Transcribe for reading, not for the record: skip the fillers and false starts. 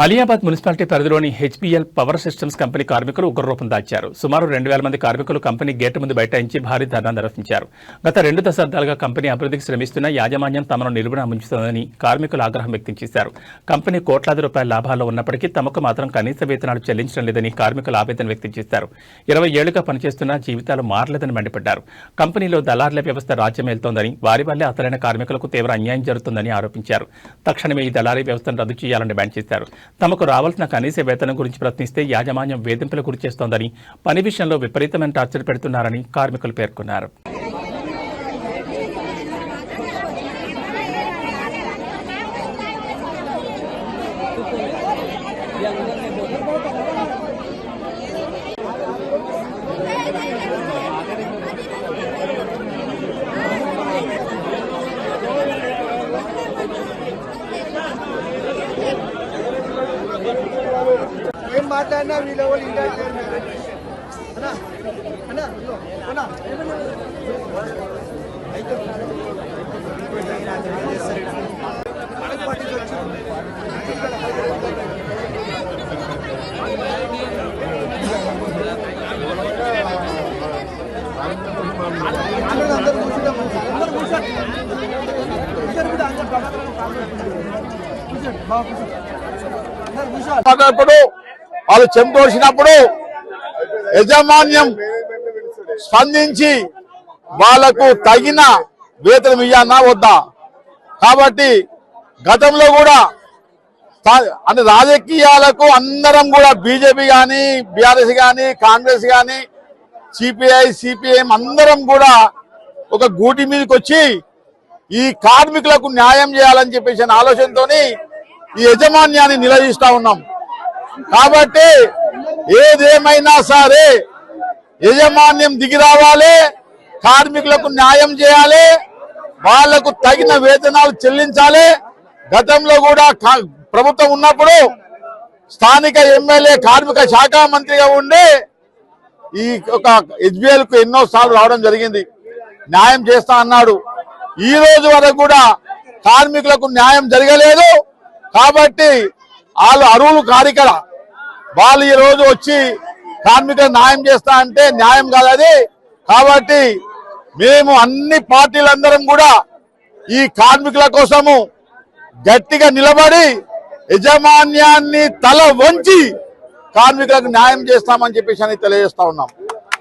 Aliabad municipality పరిధిలోని హెచ్పీఎల్ power systems company కార్మికులు ఉగ్రరూపం దాల్చారు. సుమారు 2000 మంది కార్మికులు కంపెనీ గేటు ముందు బైఠాయించి భారీ ధర్నా నిర్వహించారు. గత 2 దశాబ్దాలుగా కంపెనీ అభివృద్ధికి శ్రమిస్తున్న యాజమాన్యం తమను నిలువునా ముంచుతోందని కార్మికులు ఆగ్రహం వ్యక్తం చేశారు. కంపెనీ కోట్లాది రూపాయల లాభాల్లో ఉన్నప్పటికీ తమకు మాత్రం కనీస వేతనాలు చెల్లించడం లేదని కార్మికులు ఆవేదన వ్యక్తం చేశారు. 20 ఏళ్లుగా పనిచేస్తున్న జీవితాలు మారలేదని మండిపడ్డారు. కంపెనీలో దళారుల వ్యవస్థ రాజ్యమేలుతోందని, వారి వల్లే అసలైన కార్మికులకు తీవ్ర అన్యాయం జరుగుతుందని ఆరోపించారు. తక్షణమే ఈ దళారీ వ్యవస్థను రద్దు చేయాలని డిమాండ్ చేశారు. తమకు రావాల్సిన కనీస వేతనం గురించి ప్రశ్నిస్తే యాజమాన్యం వేధింపులకు గురి చేస్తోందని, పని విషయంలో విపరీతమైన టార్చర్ పెడుతున్నారని కార్మికులు పేర్కొన్నారు. ఏం మాట్లాడినా వీళ్ళు ఎవరు ఇంకా మాట్లాడినప్పుడు వాళ్ళు చెంపోసినప్పుడు యజమాన్యం స్పందించి వాళ్లకు తగిన వేతనం ఇవ్వన్నా వద్దా? కాబట్టి గతంలో కూడా అంటే రాజకీయాలకు అందరం కూడా బీజేపీ కానీ, బీఆర్ఎస్ కానీ, కాంగ్రెస్ కానీ, సిపిఐ, సిపిఎం అందరం కూడా ఒక గూటి మీదకి వచ్చి ఈ కార్మికులకు న్యాయం చేయాలని చెప్పేసి ఆలోచనతోని ఈ యజమాన్యాన్ని నిలదీస్తా ఉన్నాం. కాబట్టి ఏదేమైనా సరే యజమాన్యం దిగి రావాలి, కార్మికులకు న్యాయం చేయాలి, వాళ్లకు తగిన వేతనాలు చెల్లించాలి. గతంలో కూడా ప్రభుత్వం ఉన్నప్పుడు స్థానిక ఎమ్మెల్యే కార్మిక శాఖ మంత్రిగా ఉండి ఈ ఒక హెచ్బిఎల్ కు ఎన్నో సార్లు రావడం జరిగింది, న్యాయం చేస్తా అన్నాడు. ఈ రోజు వరకు కూడా కార్మికులకు న్యాయం జరగలేదు. కాబట్టి వాళ్ళు అరువులు కారికల వాళ్ళు ఈ రోజు వచ్చి కార్మికులకు న్యాయం చేస్తా అంటే న్యాయం కాదు అది. కాబట్టి మేము అన్ని పార్టీలందరం కూడా ఈ కార్మికుల కోసము గట్టిగా నిలబడి యజమాన్యాన్ని తల వంచి కార్మికులకు న్యాయం చేస్తామని చెప్పేసి తెలియజేస్తా ఉన్నాం.